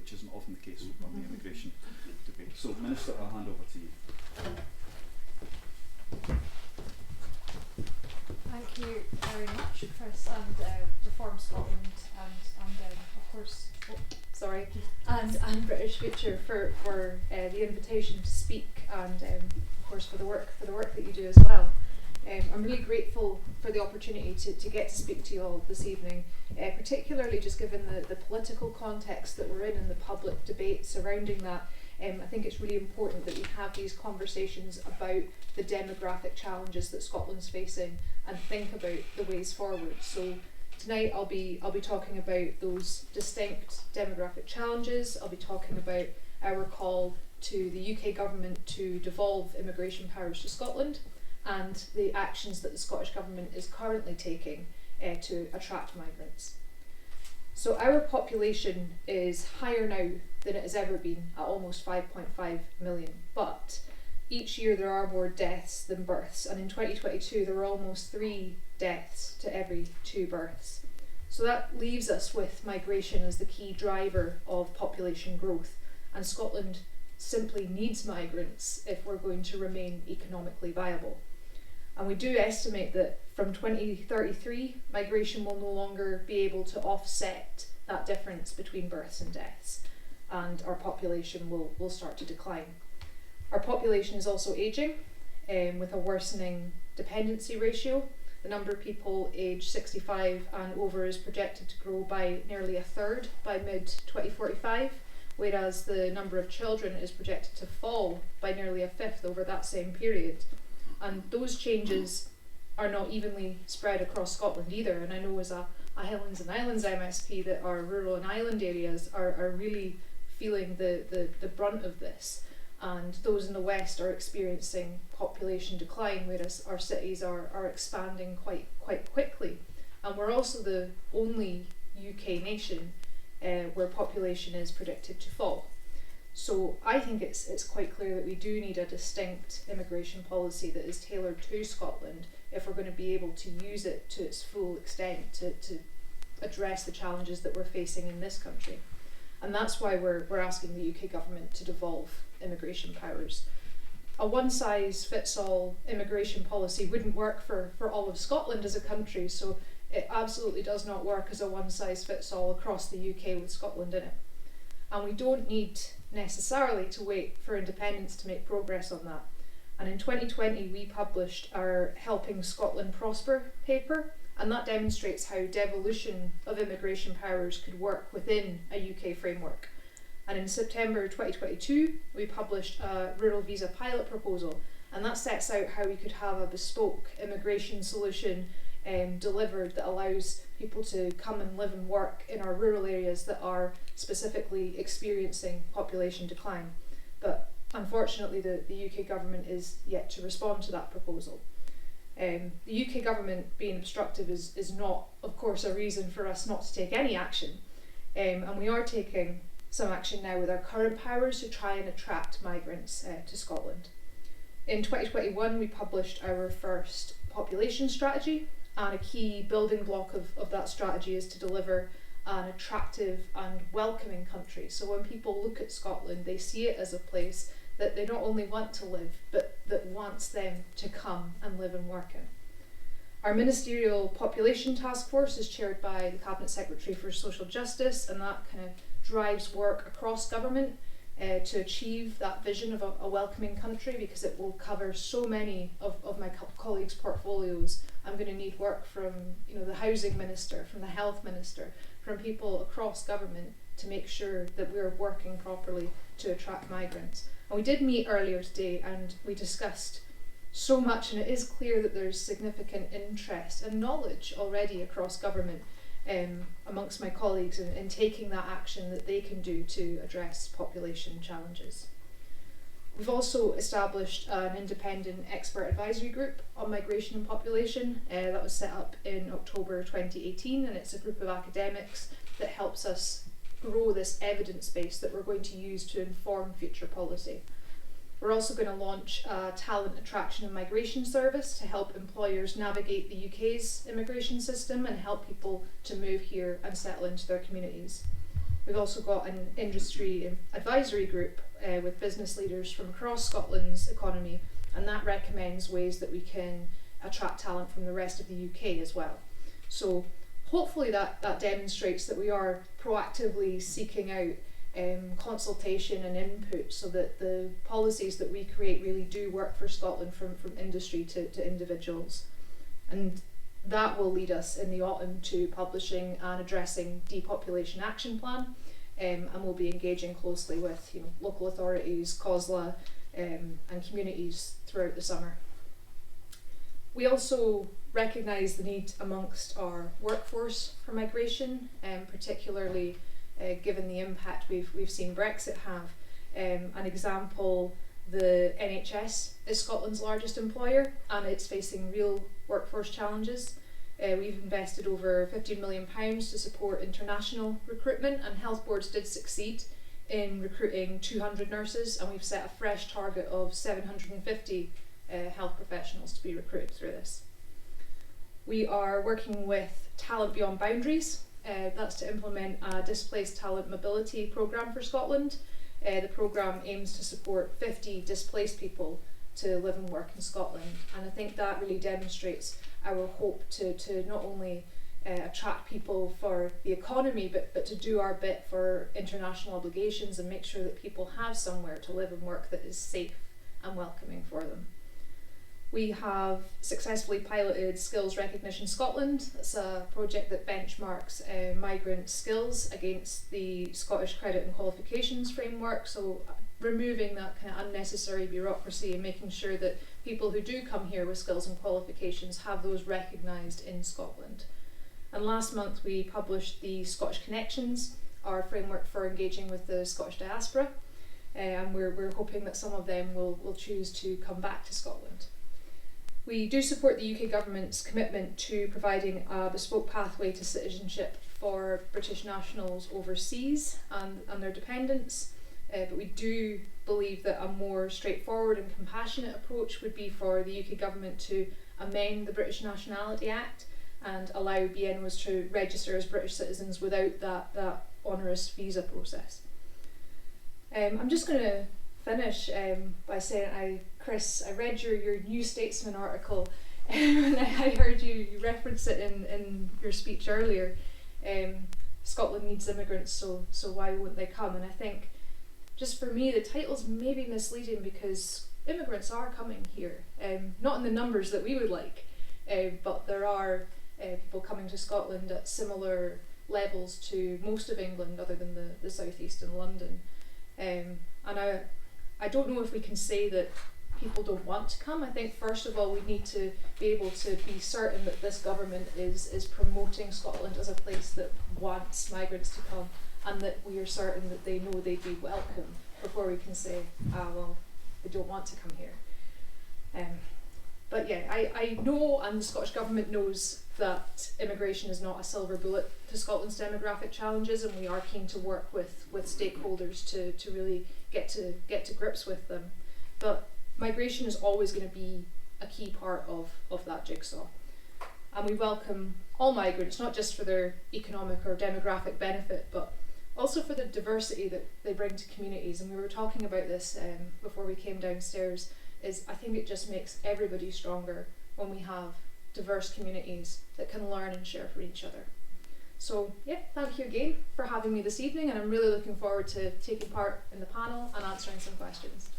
which isn't often the case on the immigration debate. So, Minister, I'll hand over to you. Thank you very much, Chris, and Reform Scotland, and of course, and British Future for the invitation to speak, and of course for the work that you do as well. I'm really grateful for the opportunity to get to speak to you all this evening, particularly just given the political context that we're in and the public debate surrounding that. I think it's really important that we have these conversations about the demographic challenges that Scotland's facing and think about the ways forward. So tonight I'll be talking about those distinct demographic challenges. I'll be talking about our call to the UK government to devolve immigration powers to Scotland and the actions that the Scottish Government is currently taking to attract migrants. So our population is higher now than it has ever been, at almost 5.5 million, but each year there are more deaths than births, and in 2022 there were almost 3 deaths to every 2 births. So that leaves us with migration as the key driver of population growth, and Scotland simply needs migrants if we're going to remain economically viable. And we do estimate that from 2033, migration will no longer be able to offset that difference between births and deaths, and our population will start to decline. Our population is also ageing, with a worsening dependency ratio. The number of people aged 65 and over is projected to grow by nearly a third by mid-2045, whereas the number of children is projected to fall by nearly a fifth over that same period. And those changes are not evenly spread across Scotland either. And I know as a Highlands and Islands MSP that our rural and island areas are really feeling the brunt of this. And those in the west are experiencing population decline, whereas our cities are expanding quite quickly. And we're also the only UK nation where population is predicted to fall. So I think it's quite clear that we do need a distinct immigration policy that is tailored to Scotland if we're going to be able to use it to its full extent to address the challenges that we're facing in this country. And that's why we're asking the UK government to devolve immigration powers. A one-size-fits-all immigration policy wouldn't work for all of Scotland as a country, so it absolutely does not work as a one-size-fits-all across the UK with Scotland in it. And we don't need necessarily to wait for independence to make progress on that. And in 2020 we published our Helping Scotland Prosper paper, and that demonstrates how devolution of immigration powers could work within a UK framework. And in September 2022 we published a rural visa pilot proposal, and that sets out how we could have a bespoke immigration solution delivered that allows people to come and live and work in our rural areas that are specifically experiencing population decline. But unfortunately the UK government is yet to respond to that proposal. The UK government being obstructive is not, of course, a reason for us not to take any action. And we are taking some action now with our current powers to try and attract migrants to Scotland. In 2021 we published our first population strategy, and a key building block of that strategy is to deliver an attractive and welcoming country. So when people look at Scotland, they see it as a place that they not only want to live, but that wants them to come and live and work in. Our ministerial population task force is chaired by the Cabinet Secretary for Social Justice, and that kind of drives work across government to achieve that vision of a welcoming country, because it will cover so many of my colleagues' portfolios. I'm going to need work from the Housing Minister, from the Health Minister, from people across government to make sure that we're working properly to attract migrants. And we did meet earlier today and we discussed so much, and it is clear that there's significant interest and knowledge already across government amongst my colleagues in taking that action that they can do to address population challenges. We've also established an independent expert advisory group on migration and population that was set up in October 2018, and it's a group of academics that helps us grow this evidence base that we're going to use to inform future policy. We're also going to launch a talent attraction and migration service to help employers navigate the UK's immigration system and help people to move here and settle into their communities. We've also got an industry advisory group with business leaders from across Scotland's economy, and that recommends ways that we can attract talent from the rest of the UK as well. So hopefully that demonstrates that we are proactively seeking out consultation and input so that the policies that we create really do work for Scotland from industry to individuals. And that will lead us in the autumn to publishing and addressing depopulation action plan, and we'll be engaging closely with local authorities, COSLA and communities throughout the summer. We also recognise the need amongst our workforce for migration, particularly given the impact we've seen Brexit have. An example, the NHS is Scotland's largest employer and it's facing real workforce challenges. We've invested over £15 million to support international recruitment, and health boards did succeed in recruiting 200 nurses, and we've set a fresh target of 750 health professionals to be recruited through this. We are working with Talent Beyond Boundaries. That's to implement a displaced talent mobility programme for Scotland. The programme aims to support 50 displaced people to live and work in Scotland, and I think that really demonstrates our hope to not only attract people for the economy but to do our bit for international obligations and make sure that people have somewhere to live and work that is safe and welcoming for them. We have successfully piloted Skills Recognition Scotland. That's a project that benchmarks migrant skills against the Scottish Credit and Qualifications Framework, so removing that kind of unnecessary bureaucracy and making sure that people who do come here with skills and qualifications have those recognised in Scotland. And last month we published the Scottish Connections, our framework for engaging with the Scottish diaspora, and we're hoping that some of them will choose to come back to Scotland. We do support the UK government's commitment to providing a bespoke pathway to citizenship for British nationals overseas and their dependents, but we do believe that a more straightforward and compassionate approach would be for the UK government to amend the British Nationality Act and allow BNOs to register as British citizens without that onerous visa process. I'm just going to finish by saying, Chris, I read your New Statesman article and I heard you reference it in your speech earlier. Scotland needs immigrants, so why won't they come? And I think, just for me, the title's maybe misleading because immigrants are coming here, not in the numbers that we would like, but there are people coming to Scotland at similar levels to most of England other than the southeast and London. And I don't know if we can say that people don't want to come. I think first of all we need to be able to be certain that this government is promoting Scotland as a place that wants migrants to come, and that we are certain that they know they'd be welcome before we can say, well, they don't want to come here. But yeah, I know, and the Scottish Government knows, that immigration is not a silver bullet to Scotland's demographic challenges, and we are keen to work with stakeholders to really get to grips with them. But migration is always going to be a key part of that jigsaw. And we welcome all migrants, not just for their economic or demographic benefit, but also for the diversity that they bring to communities. And we were talking about this before we came downstairs, is I think it just makes everybody stronger when we have diverse communities that can learn and share for each other. So yeah, thank you again for having me this evening, and I'm really looking forward to taking part in the panel and answering some questions.